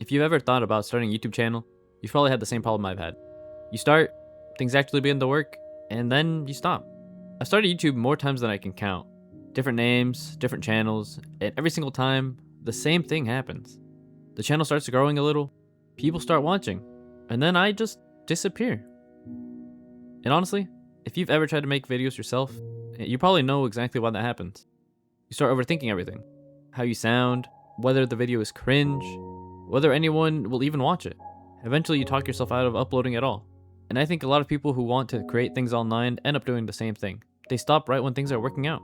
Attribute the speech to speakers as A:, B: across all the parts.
A: If you've ever thought about starting a YouTube channel, you've probably had the same problem I've had. You start, things actually begin to work, and then you stop. I've started YouTube more times than I can count. Different names, different channels, and every single time, the same thing happens. The channel starts growing a little, people start watching, and then I just disappear. And honestly, if you've ever tried to make videos yourself, you probably know exactly why that happens. You start overthinking everything. How you sound, whether the video is cringe, whether anyone will even watch it. Eventually you talk yourself out of uploading at all. And I think a lot of people who want to create things online end up doing the same thing. They stop right when things are working out.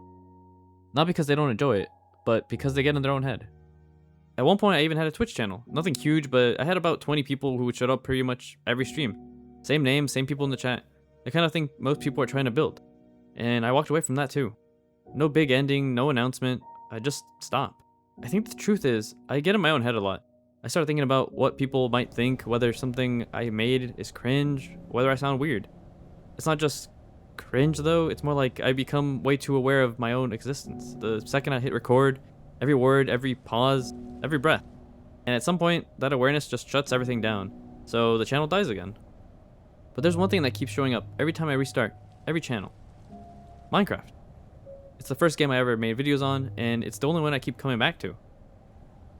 A: Not because they don't enjoy it, but because they get in their own head. At one point I even had a Twitch channel. Nothing huge, but I had about 20 people who would shut up pretty much every stream. Same name, same people in the chat. The kind of thing most people are trying to build. And I walked away from that too. No big ending, no announcement. I just stopped. I think the truth is, I get in my own head a lot. I start thinking about what people might think, whether something I made is cringe, whether I sound weird. It's not just cringe though, it's more like I become way too aware of my own existence. The second I hit record, every word, every pause, every breath. And at some point, that awareness just shuts everything down. So the channel dies again. But there's one thing that keeps showing up every time I restart, every channel. Minecraft. It's the first game I ever made videos on, and it's the only one I keep coming back to.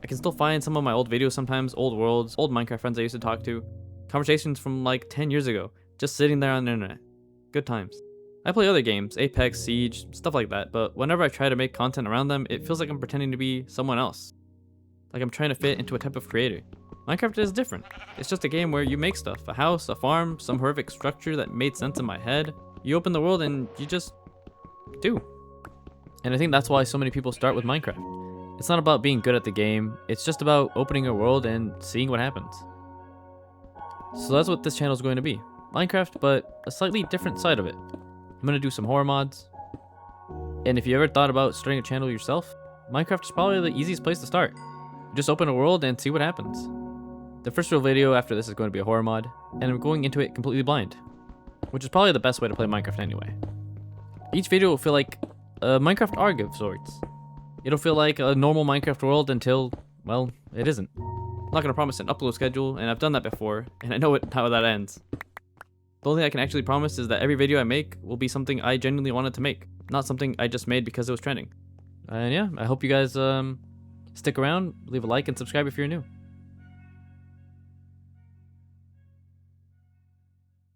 A: I can still find some of my old videos sometimes, old worlds, old Minecraft friends I used to talk to, conversations from like 10 years ago, just sitting there on the internet. Good times. I play other games, Apex, Siege, stuff like that, but whenever I try to make content around them, it feels like I'm pretending to be someone else. Like I'm trying to fit into a type of creator. Minecraft is different. It's just a game where you make stuff, a house, a farm, some horrific structure that made sense in my head. You open the world and you just do. And I think that's why so many people start with Minecraft. It's not about being good at the game, it's just about opening a world and seeing what happens. So that's what this channel is going to be. Minecraft, but a slightly different side of it. I'm going to do some horror mods. And if you ever thought about starting a channel yourself, Minecraft is probably the easiest place to start. Just open a world and see what happens. The first real video after this is going to be a horror mod, and I'm going into it completely blind, which is probably the best way to play Minecraft anyway. Each video will feel like a Minecraft ARG of sorts. It'll feel like a normal Minecraft world until, well, it isn't. I'm not going to promise an upload schedule, and I've done that before, and I know how that ends. The only thing I can actually promise is that every video I make will be something I genuinely wanted to make, not something I just made because it was trending. And yeah, I hope you guys stick around, leave a like, and subscribe if you're new.